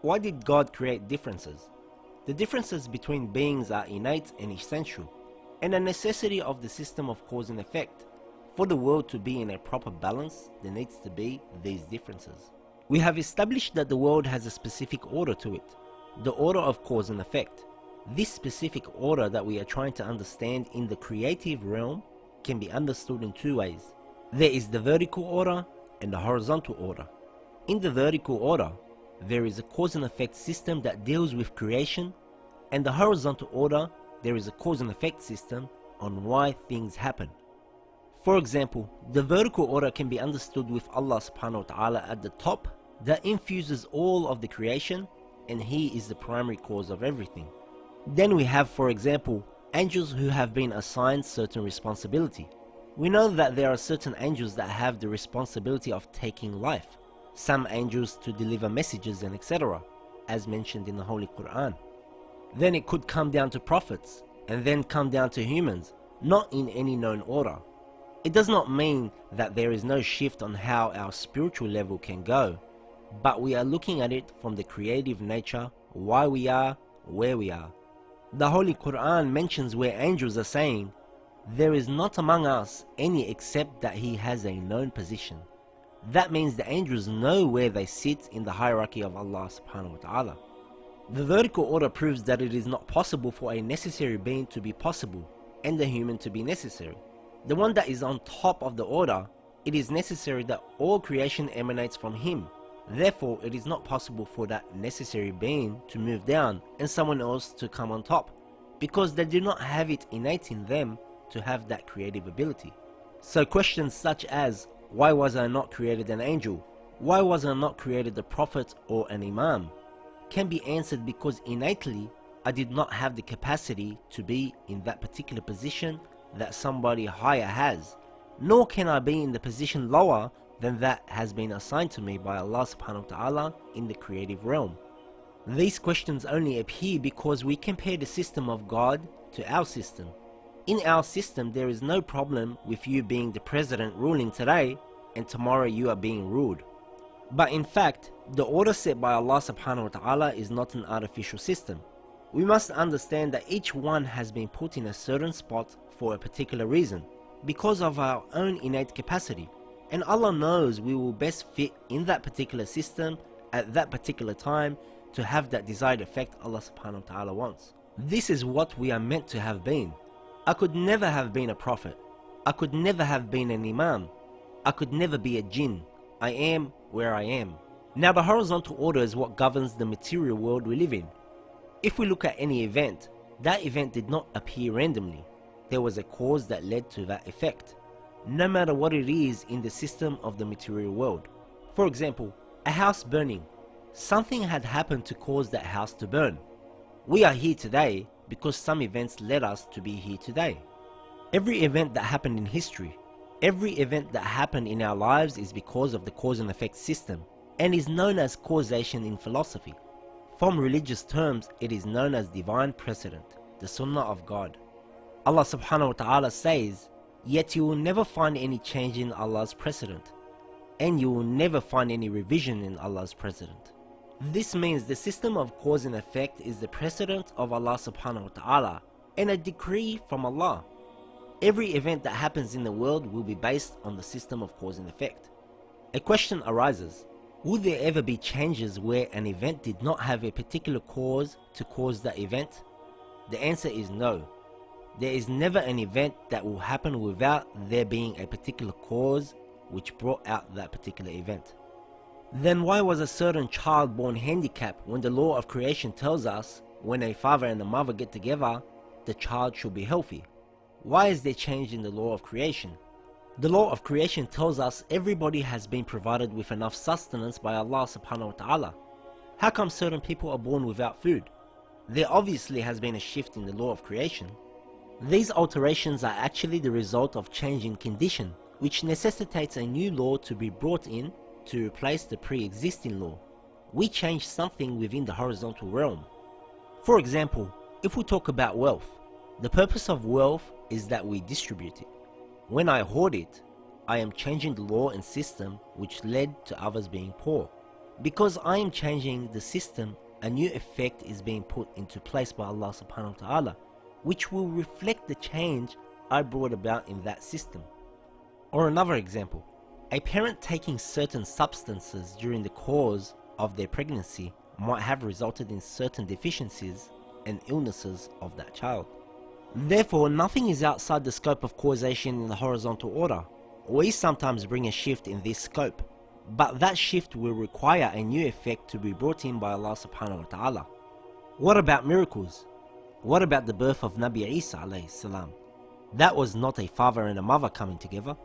Why did God create differences? The differences between beings are innate and essential, and a necessity of the system of cause and effect. For the world to be in a proper balance, there needs to be these differences. We have established that the world has a specific order to it, the order of cause and effect. This specific order that we are trying to understand in the creative realm can be understood in two ways. There is the vertical order and the horizontal order. In the vertical order, there is a cause and effect system that deals with creation, and the horizontal order, there is a cause and effect system on why things happen. For example, the vertical order can be understood with Allah subhanahu wa ta'ala at the top that infuses all of the creation, and He is the primary cause of everything. Then we have, for example, angels who have been assigned certain responsibility. We know that there are certain angels that have the responsibility of taking life, some angels to deliver messages and etc., as mentioned in the Holy Quran. Then it could come down to prophets, and then come down to humans, not in any known order. It does not mean that there is no shift on how our spiritual level can go, but we are looking at it from the creative nature, why we are, where we are. The Holy Quran mentions where angels are saying, "There is not among us any except that he has a known position." That means the angels know where they sit in the hierarchy of Allah subhanahu wa ta'ala. The vertical order proves that it is not possible for a necessary being to be possible and a human to be necessary. The one that is on top of the order, it is necessary that all creation emanates from him. Therefore, it is not possible for that necessary being to move down and someone else to come on top, because they do not have it innate in them to have that creative ability. So questions such as, why was I not created an angel? Why was I not created a prophet or an imam? Can be answered because innately I did not have the capacity to be in that particular position that somebody higher has, nor can I be in the position lower than that has been assigned to me by Allah subhanahu wa ta'ala in the creative realm. These questions only appear because we compare the system of God to our system. In our system, there is no problem with you being the president ruling today and tomorrow you are being ruled. But in fact, the order set by Allah subhanahu wa ta'ala is not an artificial system. We must understand that each one has been put in a certain spot for a particular reason, because of our own innate capacity. And Allah knows we will best fit in that particular system at that particular time to have that desired effect Allah subhanahu wa ta'ala wants. This is what we are meant to have been. I could never have been a prophet. I could never have been an imam. I could never be a jinn. I am where I am. Now the horizontal order is what governs the material world we live in. If we look at any event, that event did not appear randomly. There was a cause that led to that effect, no matter what it is in the system of the material world. For example, a house burning. Something had happened to cause that house to burn. We are here today because some events led us to be here today. Every event that happened in history, every event that happened in our lives is because of the cause and effect system, and is known as causation in philosophy. From religious terms, it is known as divine precedent, the sunnah of God. Allah subhanahu wa ta'ala says, "Yet you will never find any change in Allah's precedent, and you will never find any revision in Allah's precedent." This means the system of cause and effect is the precedent of Allah subhanahu wa ta'ala and a decree from Allah. Every event that happens in the world will be based on the system of cause and effect. A question arises, will there ever be changes where an event did not have a particular cause to cause that event? The answer is no. There is never an event that will happen without there being a particular cause which brought out that particular event. Then why was a certain child born handicapped when the law of creation tells us when a father and a mother get together, the child should be healthy? Why is there change in the law of creation? The law of creation tells us everybody has been provided with enough sustenance by Allah subhanahu wa ta'ala. How come certain people are born without food? There obviously has been a shift in the law of creation. These alterations are actually the result of change in condition, which necessitates a new law to be brought in to replace the pre-existing law. We change something within the horizontal realm. For example, if we talk about wealth, the purpose of wealth is that we distribute it. When I hoard it, I am changing the law and system which led to others being poor. Because I am changing the system, a new effect is being put into place by Allah subhanahu wa ta'ala, which will reflect the change I brought about in that system. Or another example, a parent taking certain substances during the course of their pregnancy might have resulted in certain deficiencies and illnesses of that child. Therefore, nothing is outside the scope of causation in the horizontal order. We sometimes bring a shift in this scope, but that shift will require a new effect to be brought in by Allah subhanahu wa ta'ala. What about miracles? What about the birth of Nabi Isa alayhi salam? That was not a father and a mother coming together.